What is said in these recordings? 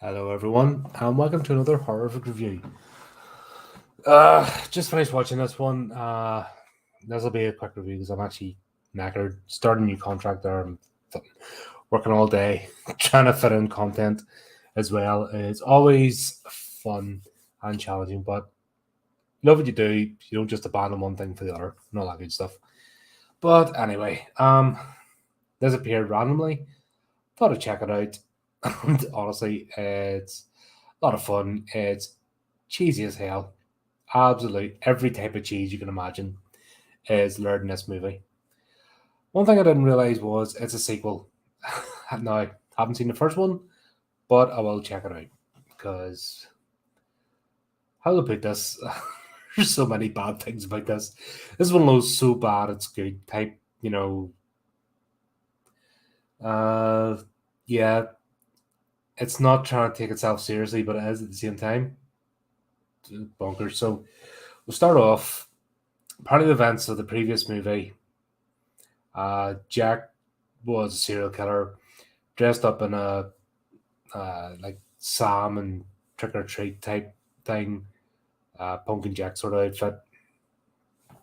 Hello, everyone, and welcome to another horrific review. Just finished watching this one. This will be a quick review because I'm actually knackered. Starting a new contract there. I'm working all day, trying to fit in content as well. It's always fun and challenging, but you love what you do. You don't just abandon one thing for the other and all that good stuff. But anyway, this appeared randomly. Thought I'd check it out. And honestly, it's a lot of fun. It's cheesy as hell. Absolute every type of cheese you can imagine is lured in this movie. One thing I didn't realize was it's a sequel. Now, I haven't seen the first one, but I will check it out because how to put this? There's so many bad things about this. This is one of those so bad it's good type, uh, yeah, it's not trying to take itself seriously, but it is at the same time. Bonkers. So we'll start off part of the events of the previous movie. Jack was a serial killer dressed up in a like Sam and trick or treat type thing, pumpkin Jack sort of outfit,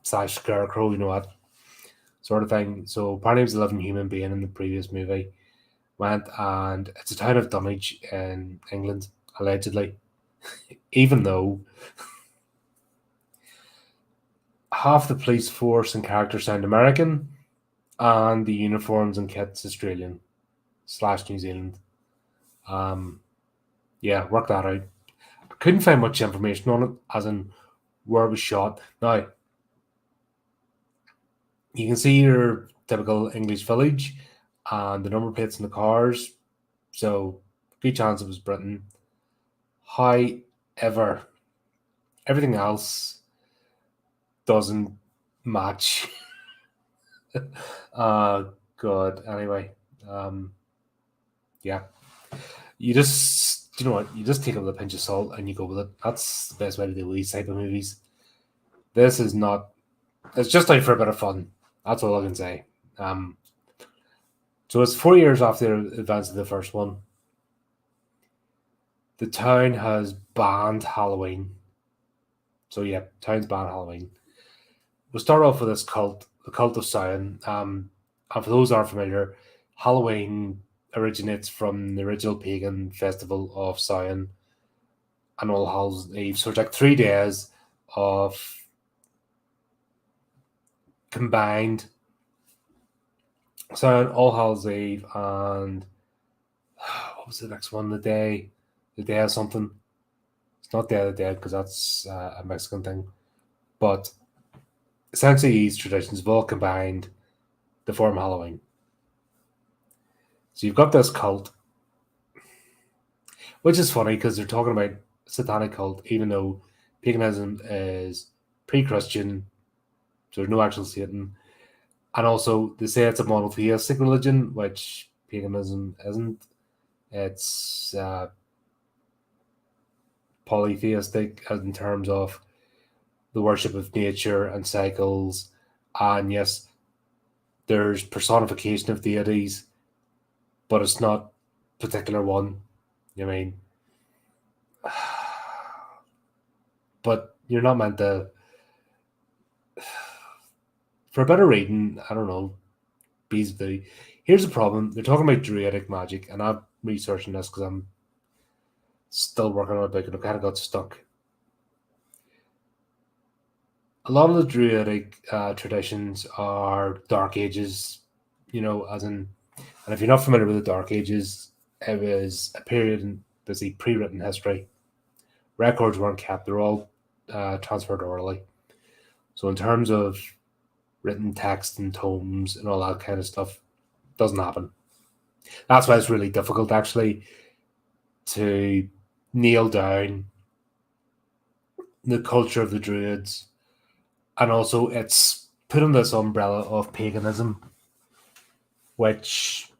slash scarecrow, you know what sort of thing. So apparently he was a living human being in the previous movie. Went and it's a town of Dunwich in England, allegedly. Even though half the police force and characters sound American, and the uniforms and kits Australian slash New Zealand. Yeah, work that out. I couldn't find much information on it, as in where it was shot. Now, you can see your typical English village and the number plates in the cars. So, good chance it was Britain. However, everything else doesn't match. God. Anyway, yeah. You know what? You just take it with a pinch of salt and you go with it. That's the best way to deal with these type of movies. This is not. It's just out for a bit of fun. That's all I can say. So it's 4 years after the events of the first one. The town has banned Halloween. So yeah, town's banned Halloween. We'll start off with this cult, the cult of Samhain. And for those who aren't familiar, Halloween originates from the original pagan festival of Samhain and All Hallows Eve. So it's like 3 days of combined Samhain, All Hallows Eve, and what was the next one? The day of something. It's not Day of the Dead because that's a Mexican thing, but essentially these traditions have all combined to form Halloween. So you've got this cult, which is funny because they're talking about satanic cult, even though paganism is pre-Christian, so there's no actual Satan. And also, they say it's a monotheistic religion, which paganism isn't. It's polytheistic in terms of the worship of nature and cycles. And yes, there's personification of deities, but it's not particular one. I mean, but you're not meant to. For a better reading, I don't know. Beasley. Here's the problem: they're talking about druidic magic, and I'm researching this because I'm still working on it, but I kind of got stuck. A lot of the druidic traditions are Dark Ages, as in, and if you're not familiar with the Dark Ages, it was a period in basically pre-written history. Records weren't kept; they're all transferred orally. So in terms of written text and tomes and all that kind of stuff, doesn't happen. That's why it's really difficult actually to nail down the culture of the Druids, and also it's put in this umbrella of paganism, which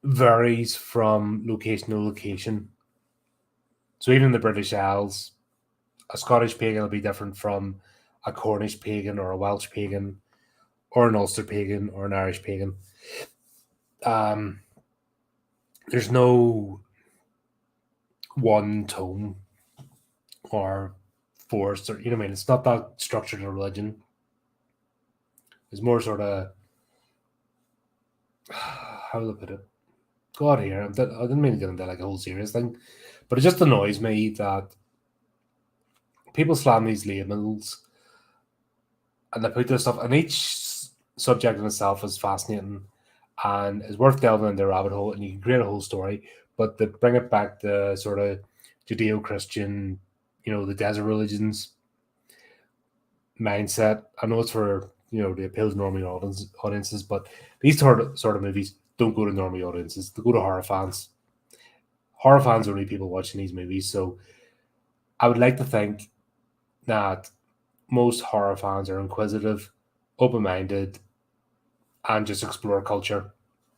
varies from location to location. So even in the British Isles, a Scottish pagan will be different from a Cornish pagan or a Welsh pagan or an Ulster pagan or an Irish pagan. There's no one tone or force, or you know what I mean. It's not that structured in a religion. It's more sort of how will I put it? God here, I didn't mean to get into like a whole serious thing, but it just annoys me that people slam these labels and they put this stuff, and each subject in itself is fascinating and is worth delving into the rabbit hole, and you can create a whole story. But to bring it back to sort of Judeo-Christian, you know, the desert religions mindset. I know it's for the appeal to normie audiences, but these sort of movies don't go to normie audiences. They go to horror fans. Horror fans are only people watching these movies, so I would like to think that most horror fans are inquisitive, open-minded, and just explore culture.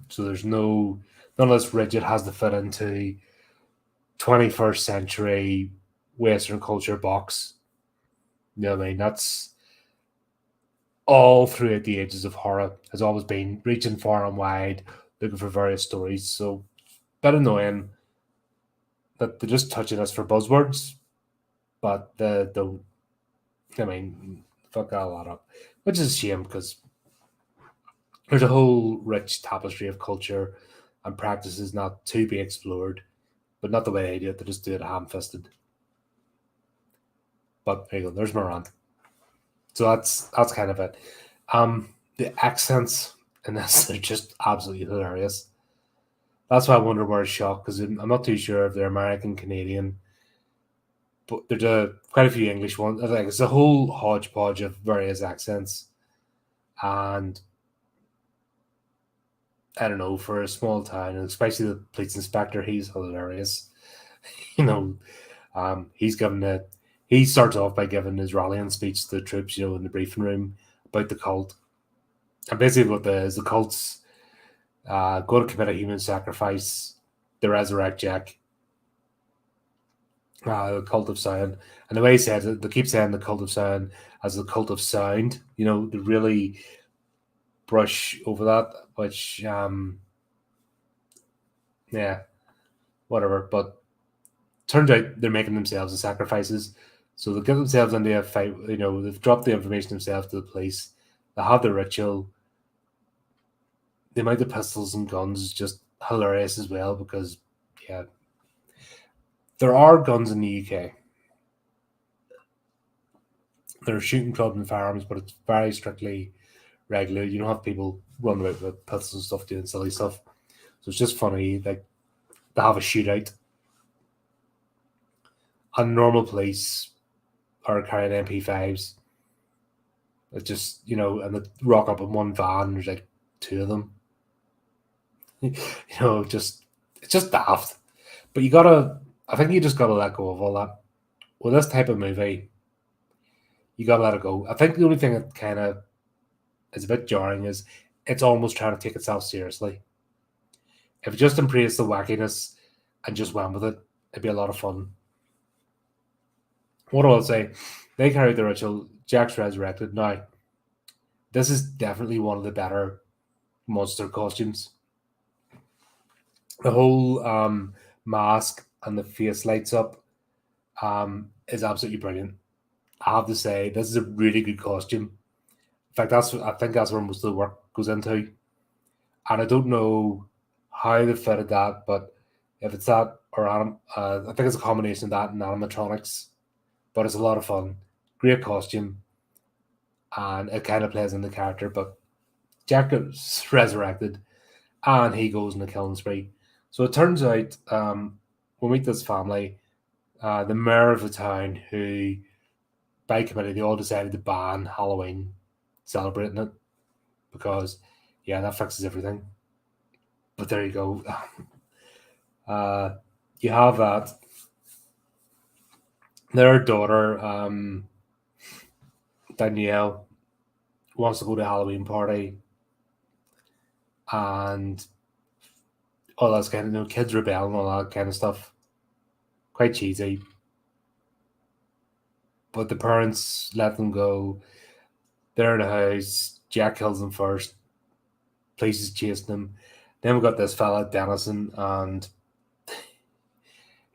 So there's none of this rigid has to fit into 21st century Western culture box. You know what I mean? That's all throughout the ages of horror has always been reaching far and wide, looking for various stories. So bit annoying that they're just touching us for buzzwords, but the I mean fuck that a lot up, which is a shame because there's a whole rich tapestry of culture and practices not to be explored, but not the way they do it. They just do it ham fisted. But there you go. There's my rant. So that's kind of it. The accents in this are just absolutely hilarious. That's why I wonder where it's shot because I'm not too sure if they're American, Canadian, but there's quite a few English ones. I think it's a whole hodgepodge of various accents, and I don't know, for a small town, and especially the police inspector, he's hilarious. you know, he's given it. He starts off by giving his rallying speech to the troops, in the briefing room about the cult, and basically what the cult's going to commit a human sacrifice, the resurrect Jack, the cult of sound. And the way he says it, they keep saying the cult of sound as the cult of sound. They really brush over that, which yeah, whatever. But turns out they're making themselves the sacrifices. So they get themselves into a fight. They've dropped the information themselves to the police. They have the ritual. The amount of pistols and guns is just hilarious as well because, yeah, there are guns in the UK. There are shooting clubs and firearms, but it's very strictly regulated. You don't have people running about with pistols and stuff doing silly stuff. So it's just funny, like, they have a shootout. And normal police are carrying MP5s. It's just, and they rock up in one van, and there's like two of them. Just it's just daft. But I think you just gotta let go of all that. With this type of movie, you gotta let it go. I think the only thing that kind of is a bit jarring is it's almost trying to take itself seriously. If it just embraced the wackiness and just went with it, it'd be a lot of fun. What I'll say, they carried the ritual, Jack's resurrected. Now, this is definitely one of the better monster costumes. The whole mask and the face lights up is absolutely brilliant. I have to say, this is a really good costume. In fact, I think that's where most of the work goes into. And I don't know how they fitted that, but if it's that or I think it's a combination of that and animatronics. But it's a lot of fun. Great costume, and it kind of plays in the character. But Jack is resurrected, and he goes on a killing spree. So it turns out we meet this family, the mayor of the town, who by committee they all decided to ban Halloween celebrating it because that fixes everything. But there you go. You have that. Their daughter, Danielle, wants to go to a Halloween party, and all that's kind of kids rebel and all that kind of stuff. Quite cheesy, but the parents let them go. They're in the house. Jack kills them first. Police is chasing them. Then we got this fella Dennison, and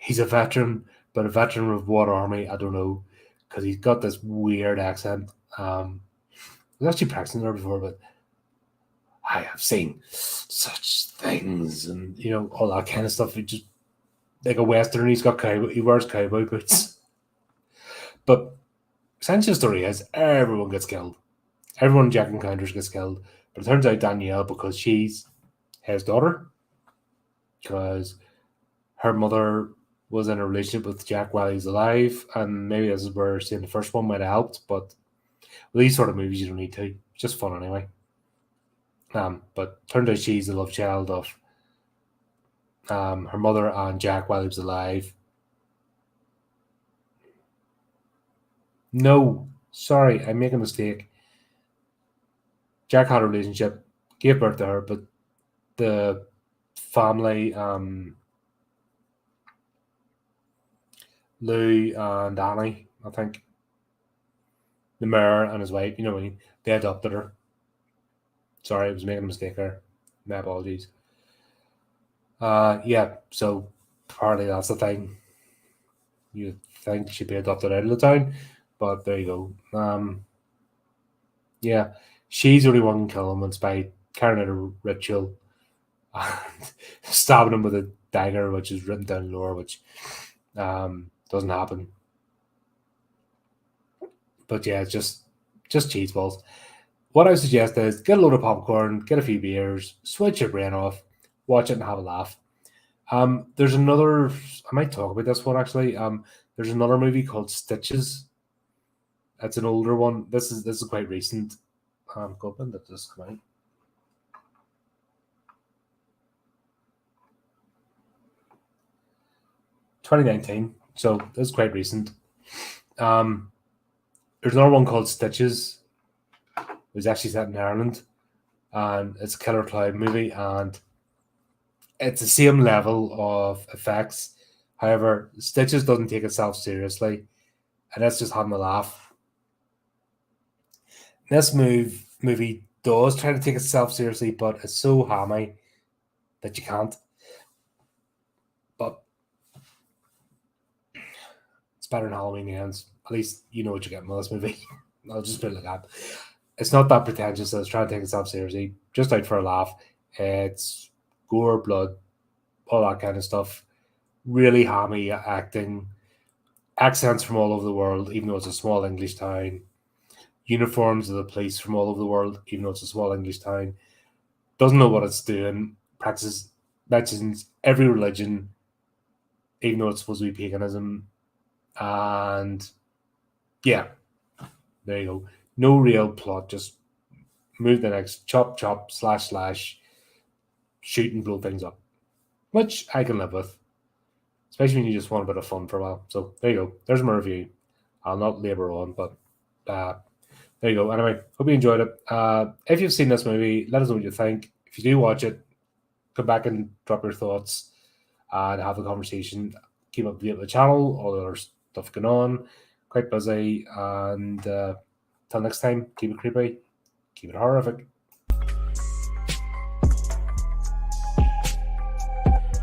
he's a veteran, but a veteran of what army? I don't know, because he's got this weird accent. I was actually practicing there before, but I have seen such things, and all that kind of stuff. He just like a western. He wears cowboy boots, but essentially the story is everyone gets killed. Everyone Jack encounters gets killed, but it turns out Danielle, because she's his daughter, because her mother was in a relationship with Jack while he's alive, and maybe this is where seeing the first one might have helped, but with these sort of movies you don't need to. It's just fun anyway. But turned out she's the love child of her mother and Jack while he was alive. No, sorry, I make a mistake. Jack had a relationship, gave birth to her, but the family, Lou and Annie, I think, the mayor and his wife, they adopted her. Sorry, I was making a mistake there. My apologies. Yeah, so apparently that's the thing. You'd think she'd be adopted out of the town, but there you go. Yeah, she's the only one who can kill him. It's by carrying out a ritual and stabbing him with a dagger, which is written down in lore, which doesn't happen. But yeah, it's just cheese balls. What I suggest is get a load of popcorn, get a few beers, switch your brain off, watch it and have a laugh. There's another. I might talk about this one actually. There's another movie called Stitches. It's an older one. This is quite recent. When did this come out? (2019). So this is quite recent. There's another one called Stitches. It was actually set in Ireland, and it's a Killer Clown movie, and it's the same level of effects. However, Stitches doesn't take itself seriously, and it's just having a laugh. This movie does try to take itself seriously, but it's so hammy that you can't. But it's better than Halloween Ends. At least you know what you're getting with this movie. I'll just put it like that. It's not that pretentious that it's trying to take itself seriously. Just out for a laugh. It's gore, blood, all that kind of stuff. Really hammy acting. Accents from all over the world, even though it's a small English town. Uniforms of the police from all over the world, even though it's a small English town. Doesn't know what it's doing. Mentions every religion, even though it's supposed to be paganism. And yeah, there you go. No real plot, just move the next chop, slash, shoot and blow things up, which I can live with, especially when you just want a bit of fun for a while. So there you go. There's my review. I'll not labor on, but there you go. Anyway, hope you enjoyed it. If you've seen this movie, let us know what you think. If you do watch it, come back and drop your thoughts and have a conversation. Keep up to date with the channel, all the other stuff going on. Quite busy. And till next time, keep it creepy, keep it horrific.